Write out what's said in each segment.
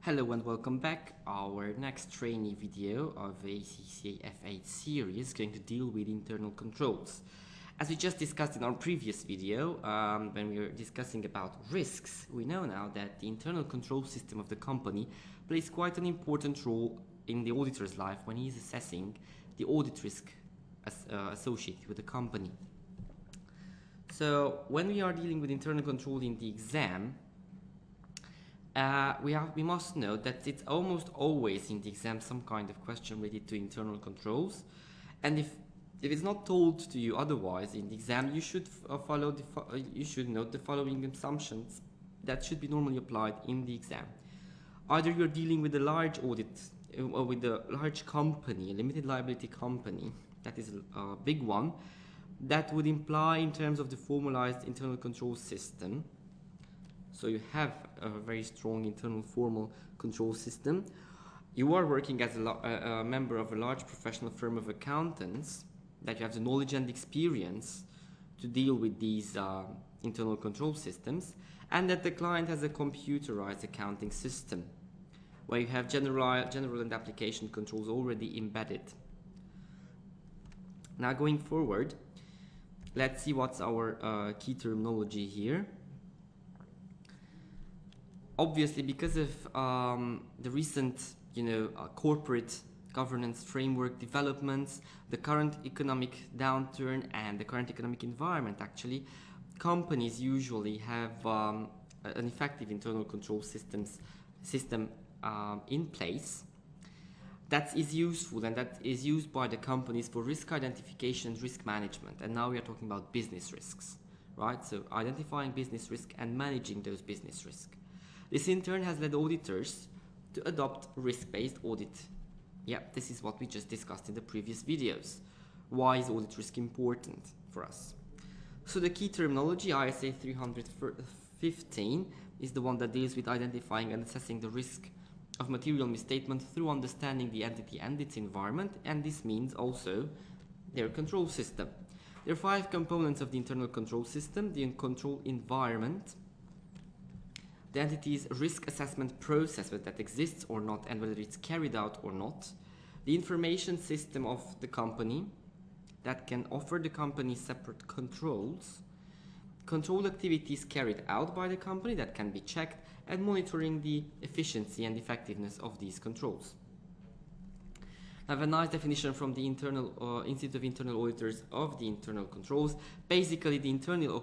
Hello and welcome back. Our next trainee video of ACCA F8 series is going to deal with internal controls. As we just discussed in our previous video, when we were discussing about risks, we know now that the internal control system of the company plays quite an important role in the auditor's life when he is assessing the audit risk associated with the company. So when we are dealing with internal control in the exam, we must note that it's almost always in the exam some kind of question related to internal controls, and if it's not told to you otherwise in the exam, you should you should note the following assumptions that should be normally applied in the exam. Either you're dealing with a large audit or with a large company, a limited liability company, that is a big one, that would imply in terms of the formalized internal control system. So you have a very strong internal formal control system. You are working as a member of a large professional firm of accountants, that you have the knowledge and experience to deal with these internal control systems, and that the client has a computerized accounting system where you have general and application controls already embedded. Now going forward, let's see what's our key terminology here. Obviously, because of the recent, corporate governance framework developments, the current economic downturn and the current economic environment, actually, companies usually have an effective internal control system in place that is useful and that is used by the companies for risk identification and risk management. And now we are talking about business risks, right? So identifying business risk and managing those business risks. This in turn has led auditors to adopt risk-based audit. Yeah, this is what we just discussed in the previous videos. Why is audit risk important for us? So the key terminology, ISA 315, is the one that deals with identifying and assessing the risk of material misstatement through understanding the entity and its environment, and this means also their control system. There are 5 components of the internal control system: the control environment, the entity's risk assessment process, whether that exists or not and whether it's carried out or not, the information system of the company that can offer the company separate controls, control activities carried out by the company that can be checked, and monitoring the efficiency and effectiveness of these controls. I have a nice definition from the Institute of Internal Auditors of the internal controls. Basically, an internal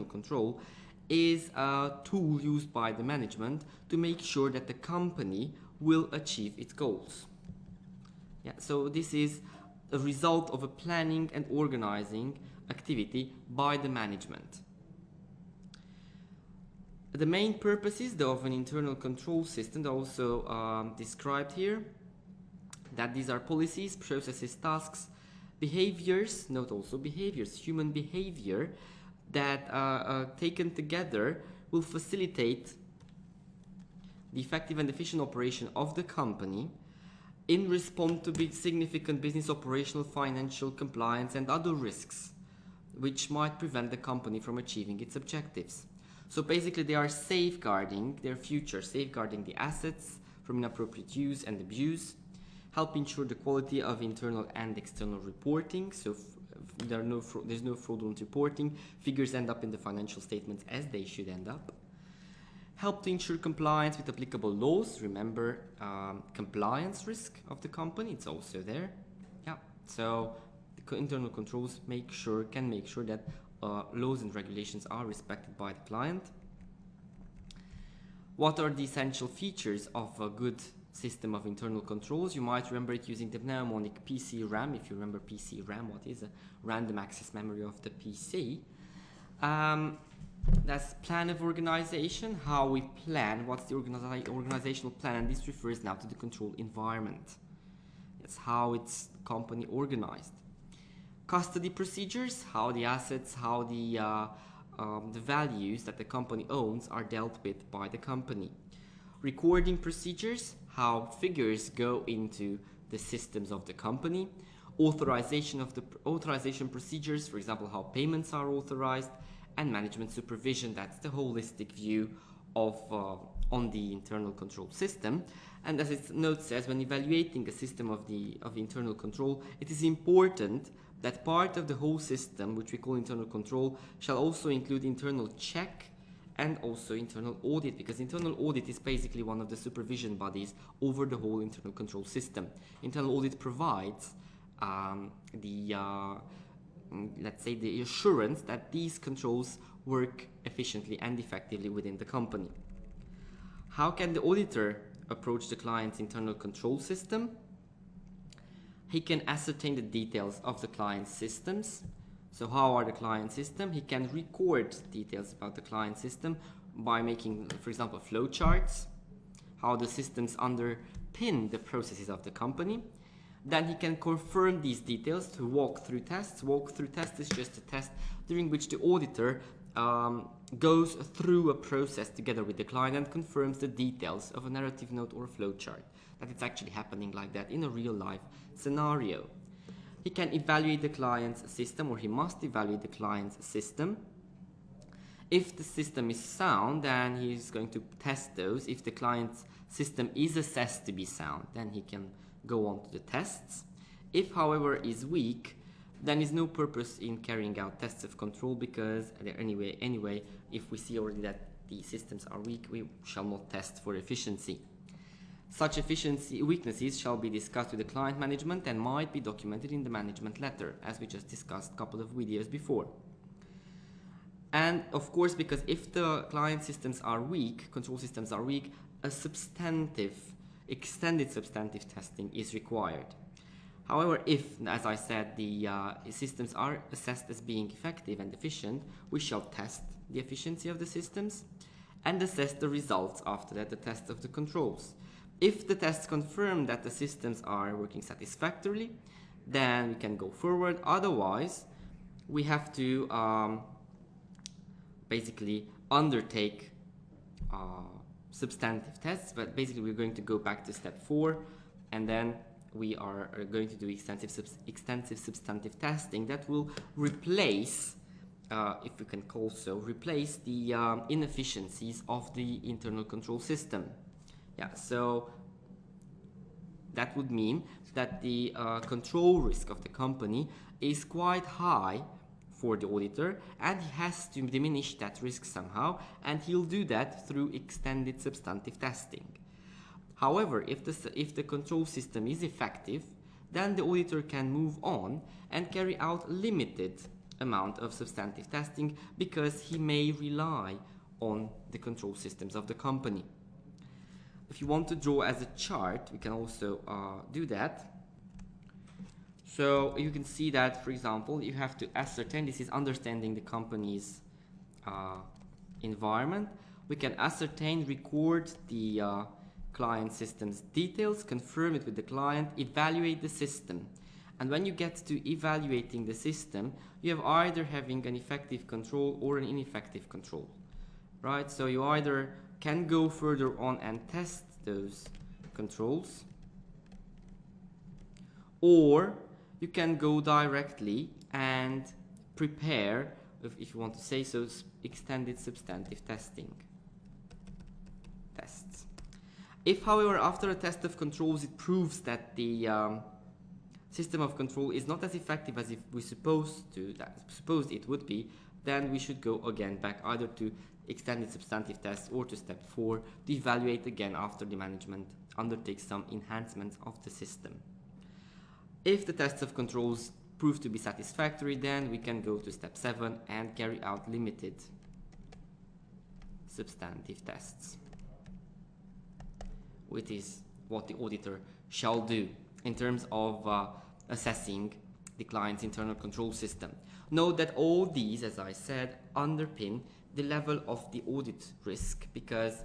control is a tool used by the management to make sure that the company will achieve its goals. Yeah, so this is a result of a planning and organizing activity by the management. The main purposes of an internal control system are also described here, that these are policies, processes, tasks, behaviors, note also behaviors, human behavior, that taken together will facilitate the effective and efficient operation of the company in response to significant business, operational, financial, compliance and other risks which might prevent the company from achieving its objectives. So basically they are safeguarding their future, safeguarding the assets from inappropriate use and abuse, help ensure the quality of internal and external reporting. So there's no fraudulent reporting, figures end up in the financial statements as they should end up. Help to ensure compliance with applicable laws. Remember, compliance risk of the company, it's also there. Yeah, so the internal controls can make sure that laws and regulations are respected by the client. What are the essential features of a good system of internal controls? You might remember it using the mnemonic PC-RAM. If you remember PC-RAM, what is a random access memory of the PC? That's plan of organization, how we plan, what's the organizational plan, and this refers now to the control environment. It's how it's company organized. Custody procedures, how the assets, how the values that the company owns are dealt with by the company. Recording procedures, how figures go into the systems of the company. Authorization procedures, for example, how payments are authorized. And management supervision, that's the holistic view of on the internal control system. And as its note says, when evaluating a system of the internal control, it is important that part of the whole system, which we call internal control, shall also include internal check and also internal audit, because internal audit is basically one of the supervision bodies over the whole internal control system. Internal audit provides let's say the assurance that these controls work efficiently and effectively within the company. How can the auditor approach the client's internal control system? He can ascertain the details of the client's systems. So how are the client system? He can record details about the client system by making, for example, flowcharts, how the systems underpin the processes of the company. Then he can confirm these details through walkthrough tests. Walkthrough test is just a test during which the auditor goes through a process together with the client and confirms the details of a narrative note or a flowchart, that it's actually happening like that in a real life scenario. He can evaluate the client's system, or he must evaluate the client's system. If the system is sound, then he's going to test those. If the client's system is assessed to be sound, then he can go on to the tests. If, however, is weak, then is no purpose in carrying out tests of control, because anyway, if we see already that the systems are weak, we shall not test for efficiency. Such efficiency weaknesses shall be discussed with the client management and might be documented in the management letter, as we just discussed a couple of videos before. And of course, because if the client systems are weak, control systems are weak, a extended substantive testing is required. However, if, as I said, the systems are assessed as being effective and efficient, we shall test the efficiency of the systems and assess the results after that, the test of the controls. If the tests confirm that the systems are working satisfactorily, then we can go forward. Otherwise, we have to basically undertake substantive tests, but basically we're going to go back to step 4, and then we are going to do extensive substantive testing that will replace, if we can call so, replace the inefficiencies of the internal control system. Yeah, so that would mean that the control risk of the company is quite high for the auditor, and he has to diminish that risk somehow, and he'll do that through extended substantive testing. However, if the control system is effective, then the auditor can move on and carry out limited amount of substantive testing, because he may rely on the control systems of the company. If you want to draw as a chart, we can also do that. So you can see that, for example, you have to ascertain, this is understanding the company's environment. We can ascertain, record the client system's details, confirm it with the client, evaluate the system. And when you get to evaluating the system, you have either having an effective control or an ineffective control, right? So you either can go further on and test those controls, or you can go directly and prepare, if you want to say so, extended substantive testing tests. If, however, after a test of controls it proves that the system of control is not as effective as if we supposed it would be, then we should go again back either to extended substantive tests or to step 4 to evaluate again after the management undertakes some enhancements of the system. If the tests of controls prove to be satisfactory, then we can go to step 7 and carry out limited substantive tests, which is what the auditor shall do in terms of assessing the client's internal control system. Note that all these, as I said, underpin the level of the audit risk, because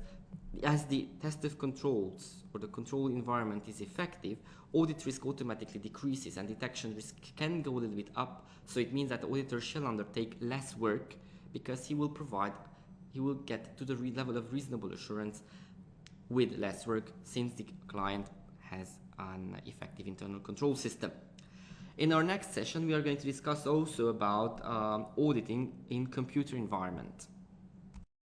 as the test of controls or the control environment is effective, audit risk automatically decreases and detection risk can go a little bit up. So it means that the auditor shall undertake less work, because he will get to the level of reasonable assurance with less work, since the client has an effective internal control system. In our next session, we are going to discuss also about auditing in computer environment.